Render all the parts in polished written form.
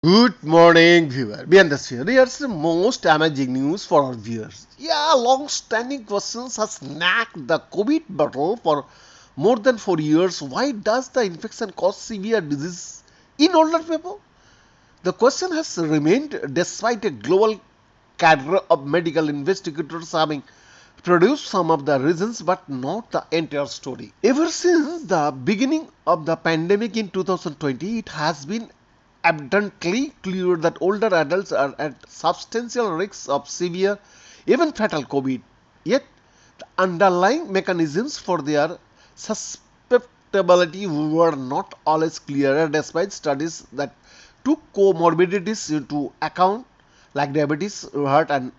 Good morning, viewer. Behind the scene, here's the most amazing news for our viewers. Yeah, long-standing questions has nagged the COVID battle for more than 4 years. Why does the infection cause severe disease in older people? The question has remained despite a global cadre of medical investigators having produced some of the reasons but not the entire story. Ever since the beginning of the pandemic in 2020, it has been abundantly clear that older adults are at substantial risk of severe, even fatal COVID. Yet, the underlying mechanisms for their susceptibility were not always clear, despite studies that took comorbidities into account, like diabetes, heart and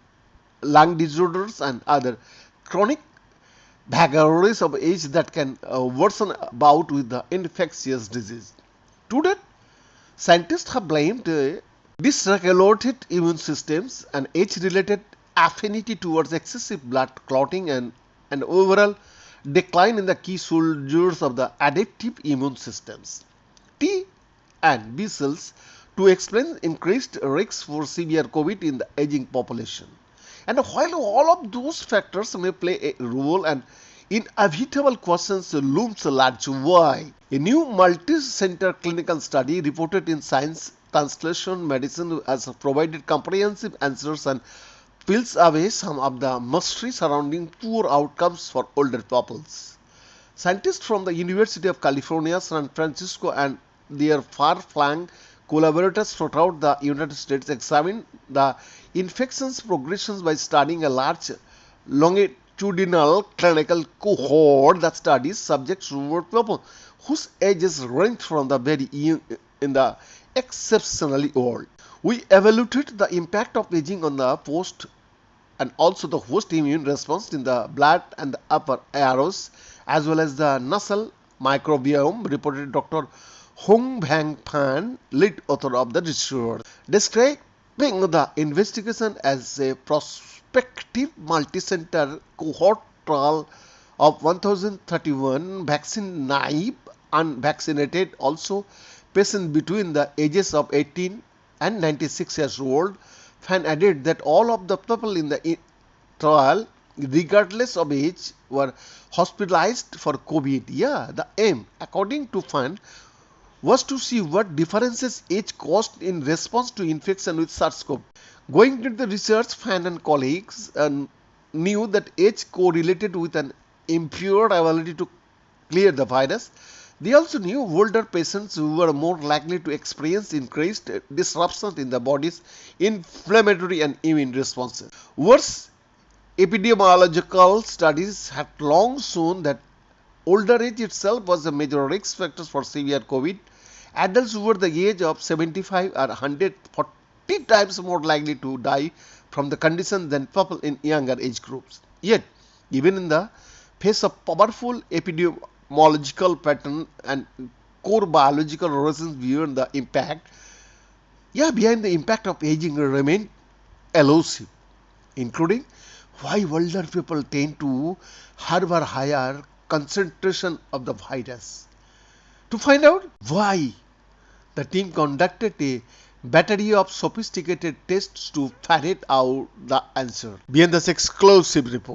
lung disorders, and other chronic vagaries of age that can worsen bout with the infectious disease. Today, scientists have blamed dysregulated immune systems and age-related affinity towards excessive blood clotting and an overall decline in the key soldiers of the adaptive immune systems, T and B cells, to explain increased risks for severe COVID in the aging population. And while all of those factors may play a role, and inevitable questions looms large. Why? A new multi-center clinical study reported in Science Translation Medicine has provided comprehensive answers and peels away some of the mystery surrounding poor outcomes for older peoples. Scientists from the University of California, San Francisco and their far-flung collaborators throughout the United States examined the infection's progressions by studying a large longitudinal clinical cohort that studies subjects who were people whose ages ranged from the very young in the exceptionally old. We evaluated the impact of aging on the post and also the host immune response in the blood and the upper arrows, as well as the nasal microbiome, reported Dr. Hong Bang Pan, lead author of the research, describing the investigation as a prospective multi-center cohort trial of 1031 vaccine naive unvaccinated also patients between the ages of 18 and 96 years old. Fan added that all of the people in the trial, regardless of age, were hospitalized for COVID. Yeah, the aim, according to Fan, was to see what differences age caused in response to infection with SARS-CoV. Going into the research, Fan and colleagues knew that age correlated with an impaired ability to clear the virus. They also knew older patients who were more likely to experience increased disruptions in the body's inflammatory and immune responses. Worse, epidemiological studies had long shown that older age itself was a major risk factor for severe COVID. Adults over the age of 75 are 140 times more likely to die from the condition than people in younger age groups. Yet, even in the face of powerful epidemiological pattern and core biological reasons beyond the impact, behind the impact of aging remain elusive, including why older people tend to harbor higher concentration of the virus. To find out why, the team conducted a battery of sophisticated tests to ferret out the answer. Behind this exclusive report.